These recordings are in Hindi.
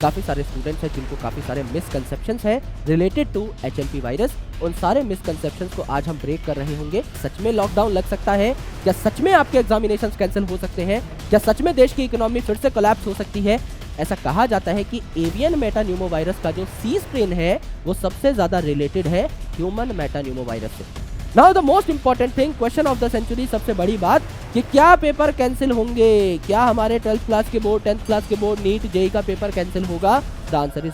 काफ़ी सारे स्टूडेंट्स हैं जिनको काफ़ी सारे मिसकंसेप्शंस हैं रिलेटेड टू एचएमपी वायरस। उन सारे मिसकंसेप्शंस को आज हम ब्रेक कर रहे होंगे। सच में लॉकडाउन लग सकता है? क्या सच में आपके एग्जामिनेशंस कैंसिल हो सकते हैं? क्या सच में देश की इकोनॉमी फिर से कोलैप्स हो सकती है? ऐसा कहा जाता है कि एवियन मेटान्यूमोवायरस का जो सी स्ट्रेन है वो सबसे ज्यादा रिलेटेड है ह्यूमन मेटान्यूमोवायरस से। Now the most important thing, question of the century, सबसे बड़ी बात कि क्या पेपर कैंसिल होंगे? क्या हमारे 12th क्लास के बोर्ड, 10th क्लास के बोर्ड, नीट जेई का पेपर कैंसिल होगा? The answer is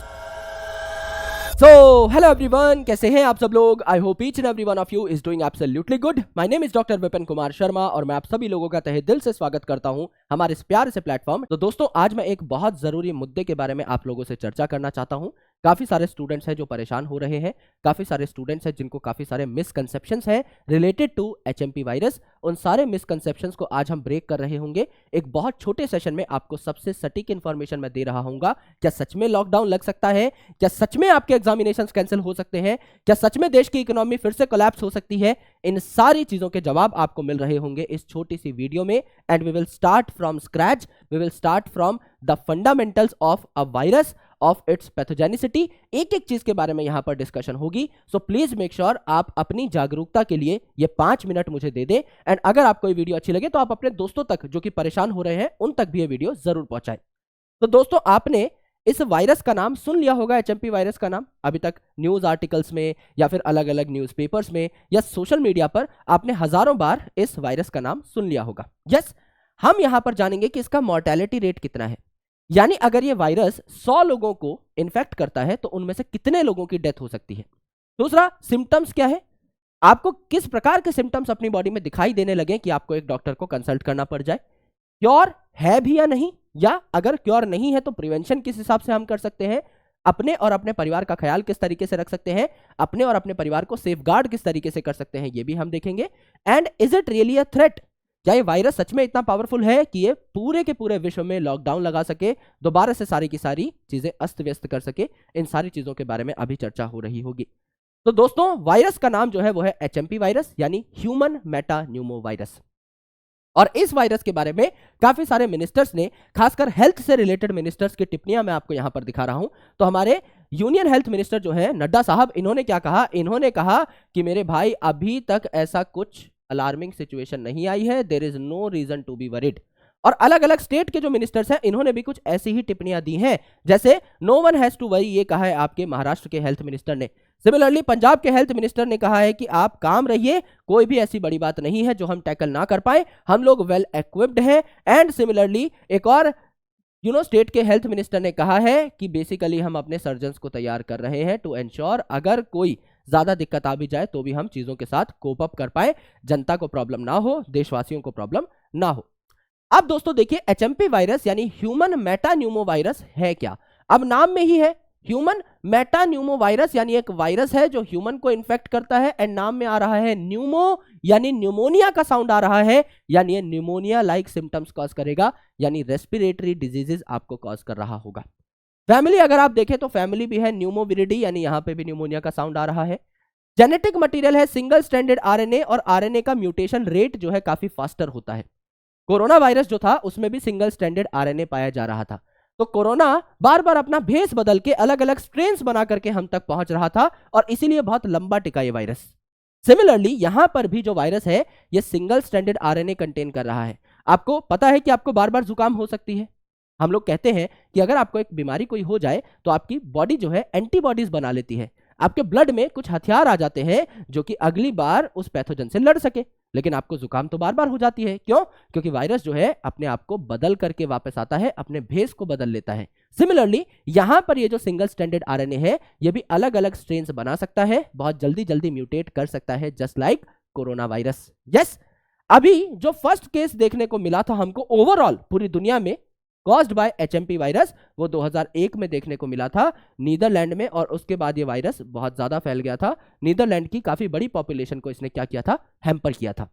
so hello everyone, कैसे हैं आप सब लोग? I hope each and every one of you is doing absolutely good. My name is doctor Vipin Kumar Sharma और मैं आप सभी लोगों का तहे दिल से स्वागत करता हूं हमारे इस प्यारे से प्लेटफॉर्म। तो दोस्तों, आज मैं एक बहुत जरूरी मुद्दे के बारे में आप लोगों से चर्चा करना चाहता हूं। काफी सारे स्टूडेंट्स हैं जो परेशान हो रहे हैं, काफी सारे स्टूडेंट्स हैं जिनको काफी सारे मिसकंसेप्शंस हैं रिलेटेड टू एचएमपी वायरस। उन सारे मिसकंसेप्शंस को आज हम ब्रेक कर रहे होंगे। एक बहुत छोटे सेशन में आपको सबसे सटीक इन्फॉर्मेशन मैं दे रहा हूंगा। क्या सच में लॉकडाउन लग सकता है? क्या सच में आपके एग्जामिनेशंस कैंसिल हो सकते हैं? क्या सच में देश की इकोनॉमी फिर से कोलैप्स हो सकती है? इन सारी चीजों के जवाब आपको मिल रहे होंगे इस छोटी सी वीडियो में। And we will start from scratch, we will start from the fundamentals of a virus, of its pathogenicity. एक एक चीज के बारे में यहां पर डिस्कशन होगी। सो प्लीज मेक श्योर आप अपनी जागरूकता के लिए ये 5 मिनट मुझे दे दे। एंड अगर आपको ये वीडियो अच्छी लगे तो आप अपने दोस्तों तक जो कि परेशान हो रहे हैं उन तक भी ये वीडियो जरूर पहुंचाएं। तो दोस्तों, आपने इस वायरस का नाम सुन लिया होगा, एचएमपी वायरस का नाम। अभी तक न्यूज आर्टिकल्स में या फिर अलग अलग न्यूज़पेपर्स में या सोशल मीडिया पर आपने हजारों बार इस वायरस का नाम सुन लिया होगा। यस, हम यहां पर जानेंगे कि इसका मॉर्टेलिटी रेट कितना है, यानी अगर ये वायरस 100 लोगों को इन्फेक्ट करता है तो उनमें से कितने लोगों की डेथ हो सकती है। दूसरा, सिम्टम्स क्या है, आपको किस प्रकार के सिम्टम्स अपनी बॉडी में दिखाई देने लगे कि आपको एक डॉक्टर को कंसल्ट करना पड़ जाए। क्योर है भी या नहीं, या अगर क्योर नहीं है तो प्रिवेंशन किस हिसाब से हम कर सकते हैं, अपने और अपने परिवार का ख्याल किस तरीके से रख सकते हैं, अपने और अपने परिवार को सेफगार्ड किस तरीके से कर सकते हैं, ये भी हम देखेंगे। And is it really a threat? क्या ये वायरस सच में इतना पावरफुल है कि ये पूरे के पूरे विश्व में लॉकडाउन लगा सके, दोबारा से सारी की सारी चीजें अस्त व्यस्त कर सके? इन सारी चीजों के बारे में अभी चर्चा हो रही होगी। तो दोस्तों, वायरस का नाम जो है वो है एचएमपी वायरस, यानी ह्यूमन मेटान्यूमोवायरस। और इस वायरस के बारे में काफी सारे मिनिस्टर्स ने, खासकर हेल्थ से रिलेटेड मिनिस्टर्स की टिप्पणियां मैं आपको यहां पर दिखा रहा हूं। तो हमारे यूनियन हेल्थ मिनिस्टर जो है नड्डा साहब, इन्होंने क्या कहा? इन्होंने कहा कि मेरे भाई, अभी तक ऐसा कुछ अलार्मिंग सिचुएशन नहीं आई है, there is no reason to be worried. और अलग अलग स्टेट के जो मिनिस्टर्स हैं इन्होंने भी कुछ ऐसी ही टिप्पणियां दी हैं, जैसे no one has to worry, ये कहा है आपके महाराष्ट्र के हेल्थ मिनिस्टर ने। सिमिलरली पंजाब के हेल्थ मिनिस्टर ने कहा है कि आप काम रहिए, कोई भी ऐसी बड़ी बात नहीं है जो हम टैकल ना कर पाए, हम लोग वेल इक्विप्ड हैं। एंड सिमिलरली एक और स्टेट के हेल्थ मिनिस्टर ने कहा है कि बेसिकली हम अपने सर्जन्स को तैयार कर रहे हैं टू एंश्योर अगर कोई ज्यादा दिक्कत आ भी जाए तो भी हम चीजों के साथ कोप अप कर पाए, जनता को प्रॉब्लम ना हो, देशवासियों को प्रॉब्लम ना हो। अब दोस्तों देखिए, एचएमपी वायरस यानी ह्यूमन मेटान्यूमोवायरस है क्या? अब नाम में ही है ह्यूमन मेटान्यूमोवायरस, यानी एक वायरस है जो ह्यूमन को इन्फेक्ट करता है। एंड नाम में आ रहा है न्यूमो, यानी न्यूमोनिया का साउंड आ रहा है, यानी ये न्यूमोनिया लाइक सिम्टम्स कॉज करेगा, यानी रेस्पिरेटरी डिजीजेस आपको कॉज कर रहा होगा। फैमिली अगर आप देखें तो फैमिली भी है न्यूमोविरिडी, यानी यहां पे भी न्यूमोनिया का साउंड आ रहा है। जेनेटिक मटेरियल है सिंगल स्ट्रैंडेड आरएनए, और आरएनए का म्यूटेशन रेट जो है काफी फास्टर होता है। कोरोना वायरस जो था उसमें भी सिंगल स्ट्रैंडेड आरएनए पाया जा रहा था। तो कोरोना बार बार अपना भेष बदल के अलग अलग स्ट्रेन्स बना करके हम तक पहुंच रहा था, और इसीलिए बहुत लंबा टिका ये वायरस। सिमिलरली यहां पर भी जो वायरस है ये सिंगल स्ट्रैंडेड आरएनए कंटेन कर रहा है। आपको पता है कि आपको बार बार जुकाम हो सकती है। हम लोग कहते हैं कि अगर आपको एक बीमारी कोई हो जाए तो आपकी बॉडी जो है एंटीबॉडीज बना लेती है, आपके ब्लड में कुछ हथियार आ जाते हैं जो कि अगली बार उस पैथोजन से लड़ सके। लेकिन आपको जुकाम तो बार बार हो जाती है, क्यों? क्योंकि वायरस जो है अपने आप को बदल करके वापस आता है, अपने भेष को बदल लेता है। सिमिलरली यहां पर ये जो सिंगल स्ट्रैंडेड आरएनए है ये भी अलग अलग स्ट्रेन्स बना सकता है, बहुत जल्दी जल्दी म्यूटेट कर सकता है, just like corona virus. Yes, अभी जो फर्स्ट केस देखने को मिला था हमको ओवरऑल पूरी दुनिया में कॉज्ड बाय एचएमपी वायरस, वो 2001 में देखने को मिला था नीदरलैंड में, और उसके बाद ये वायरस बहुत ज्यादा फैल गया था। नीदरलैंड की काफी बड़ी पॉपुलेशन को इसने क्या किया था? हैम्पर किया था।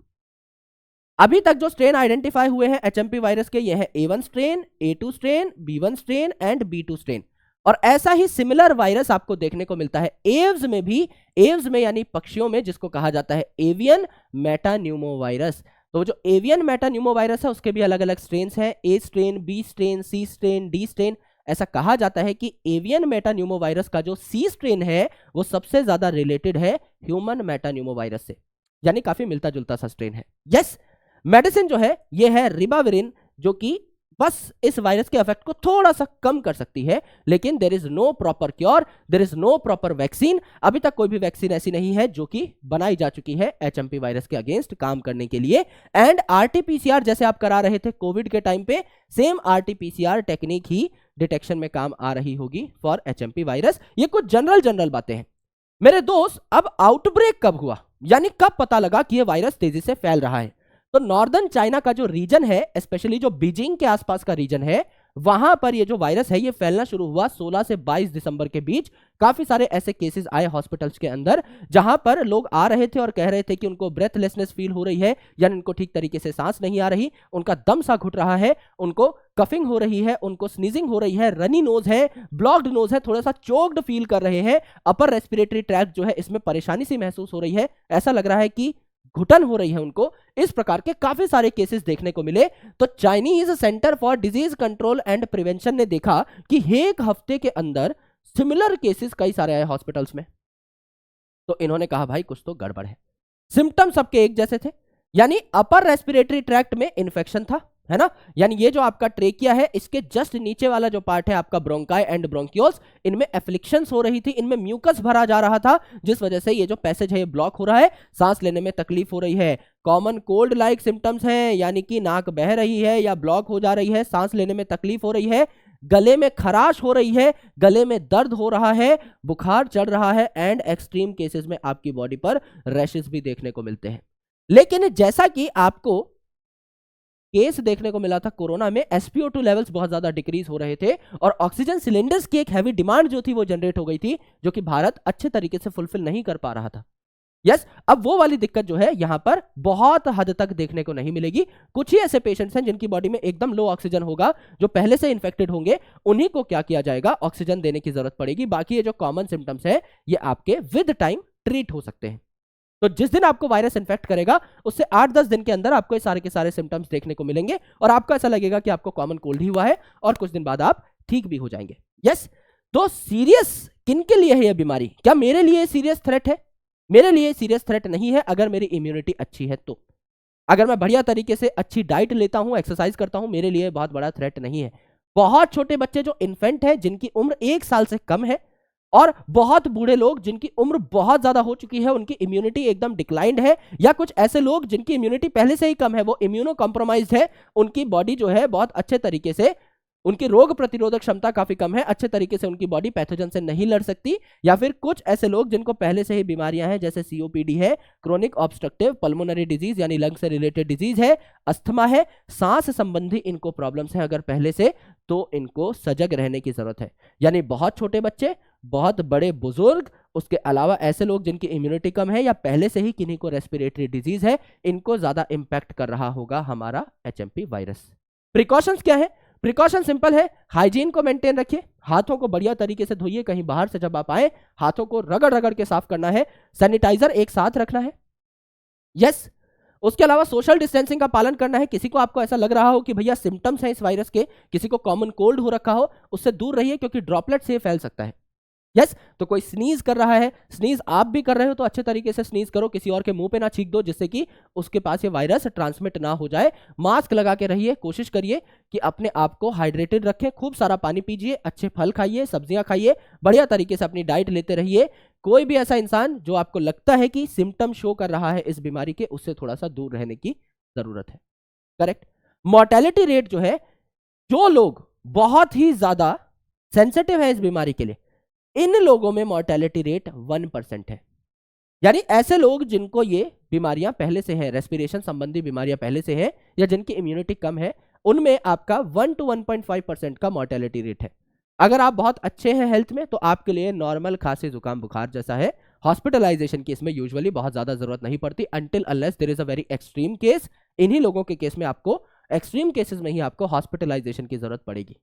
अभी तक जो स्ट्रेन आइडेंटिफाई हुए हैं एचएमपी वायरस के, ये है A1 strain, A2 strain, B1 strain and B2 strain. और ऐसा ही सिमिलर वायरस आपको देखने को मिलता है एव्स में भी, एव्स में यानी पक्षियों में, जिसको कहा जाता है एवियन मेटान्यूमोवायरस। तो जो एवियन मेटान्यूमोवायरस है उसके भी अलग अलग स्ट्रेन्स हैं, A strain, B strain, C strain, D strain, ऐसा कहा जाता है कि एवियन मेटान्यूमोवायरस का जो सी स्ट्रेन है वो सबसे ज्यादा रिलेटेड है ह्यूमन मेटान्यूमोवायरस से, यानी काफी मिलता जुलता सा स्ट्रेन है। यस, मेडिसिन जो है ये है रिबाविरिन, जो कि बस इस वायरस के इफेक्ट को थोड़ा सा कम कर सकती है, लेकिन there is no proper cure, there is no proper vaccine. अभी तक कोई भी वैक्सीन ऐसी नहीं है जो कि बनाई जा चुकी है एचएमपी वायरस के अगेंस्ट काम करने के लिए। एंड आरटीपीसीआर जैसे आप करा रहे थे कोविड के टाइम पे, सेम आरटीपीसीआर टेक्निक ही डिटेक्शन में काम आ रही होगी फॉर एचएमपी वायरस। ये कुछ जनरल बातें हैं मेरे दोस्त। अब आउटब्रेक कब हुआ, यानी कब पता लगा कि ये वायरस तेजी से फैल रहा है? तो नॉर्दर्न चाइना का जो रीजन है, स्पेशली जो बीजिंग के आसपास का रीजन है, वहां पर ये जो वायरस है ये फैलना शुरू हुआ 16 से 22 दिसंबर के बीच। काफी सारे ऐसे केसेस आए हॉस्पिटल्स के अंदर जहां पर लोग आ रहे थे और कह रहे थे कि उनको ब्रेथलेसनेस फील हो रही है, यानी उनको ठीक तरीके से सांस नहीं आ रही, उनका दम सा घुट रहा है, उनको कफिंग हो रही है, उनको स्नीजिंग हो रही है, रनी नोज है, ब्लॉक्ड नोज है, थोड़ा सा चोक्ड फील कर रहे हैं, अपर रेस्पिरेटरी ट्रैक्ट जो है इसमें परेशानी सी महसूस हो रही है, ऐसा लग रहा है कि घुटन हो रही है उनको। इस प्रकार के काफी सारे केसेस देखने को मिले। तो Chinese centre for disease control and prevention ने देखा कि एक हफ्ते के अंदर सिमिलर केसेस कई सारे आए हॉस्पिटल्स में। तो इन्होंने कहा भाई कुछ तो गड़बड़ है। सिम्टम सबके एक जैसे थे, यानी अपर रेस्पिरेटरी ट्रैक्ट में इन्फेक्शन था, है ना, यानी ये जो आपका ट्रेकिया है इसके जस्ट नीचे वाला जो पार्ट है आपका ब्रोंकाई एंड ब्रोंकियोल्स, इनमें एफ्लिक्शंस हो रही थी, इनमें म्यूकस भरा जा रहा था, जिस वजह से ये जो पैसेज है ये ब्लॉक हो रहा है, सांस लेने में तकलीफ हो रही है। कॉमन कोल्ड लाइक सिम्टम्स हैं, यानी कि नाक बह रही है या ब्लॉक हो जा रही है, सांस लेने में तकलीफ हो रही है, गले में खराश हो रही है, गले में दर्द हो रहा है, बुखार चढ़ रहा है, एंड एक्सट्रीम केसेस में आपकी बॉडी पर रैशेस भी देखने को मिलते हैं। लेकिन जैसा कि आपको केस देखने को मिला था कोरोना में, SpO2 लेवल्स बहुत ज्यादा डिक्रीज हो रहे थे और ऑक्सीजन सिलेंडर्स की एक हैवी डिमांड जो थी वो जनरेट हो गई थी, जो कि भारत अच्छे तरीके से फुलफिल नहीं कर पा रहा था। यस, अब वो वाली दिक्कत जो है यहां पर बहुत हद तक देखने को नहीं मिलेगी। कुछ ही ऐसे पेशेंट्स हैं जिनकी बॉडी में एकदम लो ऑक्सीजन होगा, जो पहले से इन्फेक्टेड होंगे, उन्हीं को क्या किया जाएगा, ऑक्सीजन देने की जरूरत पड़ेगी। बाकी ये जो कॉमन सिम्टम्स है ये आपके विद टाइम ट्रीट हो सकते हैं। तो जिस दिन आपको वायरस इन्फेक्ट करेगा उससे 8-10 दिन के अंदर आपको ये सारे के सारे सिम्टम्स देखने को मिलेंगे और आपको ऐसा लगेगा कि आपको कॉमन कोल्ड ही हुआ है और कुछ दिन बाद आप ठीक भी हो जाएंगे। यस, तो सीरियस किन के लिए है यह बीमारी? क्या मेरे लिए सीरियस थ्रेट है? मेरे लिए सीरियस थ्रेट नहीं है अगर मेरी इम्यूनिटी अच्छी है तो। अगर मैं बढ़िया तरीके से अच्छी डाइट लेता हूं, एक्सरसाइज करता हूं, मेरे लिए बहुत बड़ा थ्रेट नहीं है। बहुत छोटे बच्चे जो इन्फेंट है, जिनकी उम्र 1 साल से कम है, और बहुत बूढ़े लोग जिनकी उम्र बहुत ज्यादा हो चुकी है, उनकी इम्यूनिटी एकदम डिक्लाइंड है, या कुछ ऐसे लोग जिनकी इम्यूनिटी पहले से ही कम है, वो इम्यूनो कॉम्प्रोमाइज्ड है, उनकी बॉडी जो है बहुत अच्छे तरीके से, उनकी रोग प्रतिरोधक क्षमता काफी कम है, अच्छे तरीके से उनकी बॉडी पैथोजन से नहीं लड़ सकती, या फिर कुछ ऐसे लोग जिनको पहले से ही बीमारियां हैं, जैसे COPD है, क्रोनिक ऑब्स्ट्रक्टिव पल्मोनरी डिजीज यानी लंग से रिलेटेड डिजीज है, अस्थमा है, सांस संबंधी इनको प्रॉब्लम्स है अगर पहले से, तो इनको सजग रहने की जरूरत है। यानी बहुत छोटे बच्चे, बहुत बड़े बुजुर्ग, उसके अलावा ऐसे लोग जिनकी इम्यूनिटी कम है या पहले से ही किन्हीं को रेस्पिरेटरी डिजीज है, इनको ज्यादा इंपैक्ट कर रहा होगा हमारा एचएमपी वायरस। प्रिकॉशंस क्या है? प्रिकॉशन सिंपल है, हाइजीन को मेंटेन रखिए, हाथों को बढ़िया तरीके से धोइए, कहीं बाहर से जब आप आए हाथों को रगड़ रगड़ के साफ करना है, सैनिटाइजर एक साथ रखना है। यस, उसके अलावा सोशल डिस्टेंसिंग का पालन करना है। किसी को आपको ऐसा लग रहा हो कि भैया सिम्टम्स हैं इस वायरस के, किसी को कॉमन कोल्ड हो रखा हो, उससे दूर रहिए क्योंकि ड्रॉपलेट से फैल सकता है। यस, तो कोई स्नीज कर रहा है, स्नीज आप भी कर रहे हो तो अच्छे तरीके से स्नीज करो, किसी और के मुंह पे ना छींक दो जिससे कि उसके पास ये वायरस ट्रांसमिट ना हो जाए। मास्क लगा के रहिए, कोशिश करिए कि अपने आप को हाइड्रेटेड रखें, खूब सारा पानी पीजिए, अच्छे फल खाइए, सब्जियां खाइए, बढ़िया तरीके से अपनी डाइट लेते रहिए। कोई भी ऐसा इंसान जो आपको लगता है कि सिम्टम शो कर रहा है इस बीमारी के, उससे थोड़ा सा दूर रहने की जरूरत है। करेक्ट। मॉर्टेलिटी रेट जो है, जो लोग बहुत ही ज्यादा सेंसिटिव है इस बीमारी के लिए, इन लोगों में मॉर्टेलिटी रेट 1% है। यानी ऐसे लोग जिनको ये बीमारियां पहले से हैं, रेस्पिरेशन संबंधी बीमारियां पहले से हैं, या जिनकी इम्यूनिटी कम है, उनमें आपका 1 to 1.5% का मॉर्टेलिटी रेट है। अगर आप बहुत अच्छे हैं हेल्थ में तो आपके लिए नॉर्मल खांसी जुकाम बुखार जैसा है, हॉस्पिटलाइजेशन की इसमें यूजुअली बहुत ज्यादा जरूरत नहीं पड़ती, until unless there is a very extreme case. इन्हीं लोगों के केस में आपको, एक्सट्रीम केसेस में ही आपको हॉस्पिटलाइजेशन की जरूरत पड़ेगी।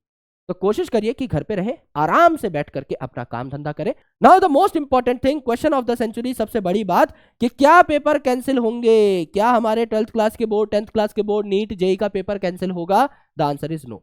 तो कोशिश करिए कि घर पे रहें, आराम से बैठ करके अपना काम धंधा करें। Now the most important thing, question of the century, सबसे बड़ी बात कि क्या पेपर कैंसिल होंगे? क्या हमारे 12th क्लास के बोर्ड, 10th क्लास के बोर्ड, नीट, जेई का पेपर कैंसिल होगा? The answer is no.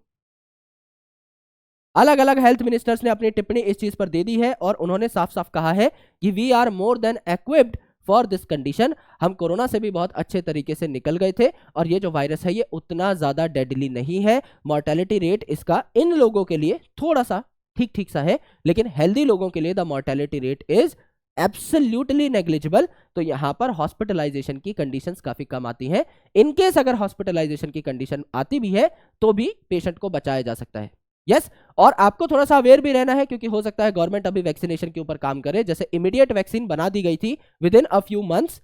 अलग अलग हेल्थ मिनिस्टर्स ने अपनी टिप्पणी इस चीज पर दे दी है और उन्होंने साफ साफ कहा है कि we are more than equipped for this condition. हम कोरोना से भी बहुत अच्छे तरीके से निकल गए थे और ये जो वायरस है ये उतना ज्यादा डेडली नहीं है। मॉर्टेलिटी रेट इसका इन लोगों के लिए थोड़ा सा ठीक ठीक सा है, लेकिन हेल्दी लोगों के लिए the mortality rate is absolutely negligible. तो यहां पर हॉस्पिटलाइजेशन की कंडीशंस काफी कम आती हैं। इनकेस अगर हॉस्पिटलाइजेशन की कंडीशन आती भी है तो भी पेशेंट को बचाया जा सकता है। यस और आपको थोड़ा सा अवेयर भी रहना है क्योंकि हो सकता है गवर्नमेंट अभी वैक्सीनेशन के ऊपर काम करे। जैसे इमीडिएट वैक्सीन बना दी गई थी with in a few months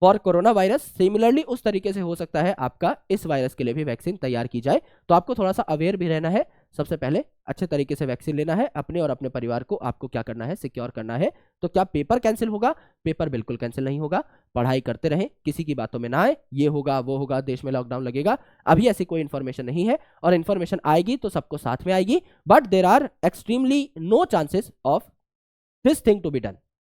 for corona virus, similarly उस तरीके से हो सकता है आपका इस वायरस के लिए भी वैक्सीन तैयार की जाए। तो आपको थोड़ा सा अवेयर भी रहना है। सबसे पहले अच्छे तरीके से वैक्सीन लेना है। अपने और अपने परिवार को आपको क्या करना है, सिक्योर करना है। तो क्या पेपर कैंसिल होगा? पेपर बिल्कुल कैंसिल नहीं होगा। पढ़ाई करते रहें, किसी की बातों में ना आए, ये होगा वो होगा, देश में लॉकडाउन लगेगा, अभी ऐसी कोई इन्फॉर्मेशन नहीं है। और इन्फॉर्मेशन आएगी तो सबको साथ में आएगी, but there are extremely no chances of this thing to be done.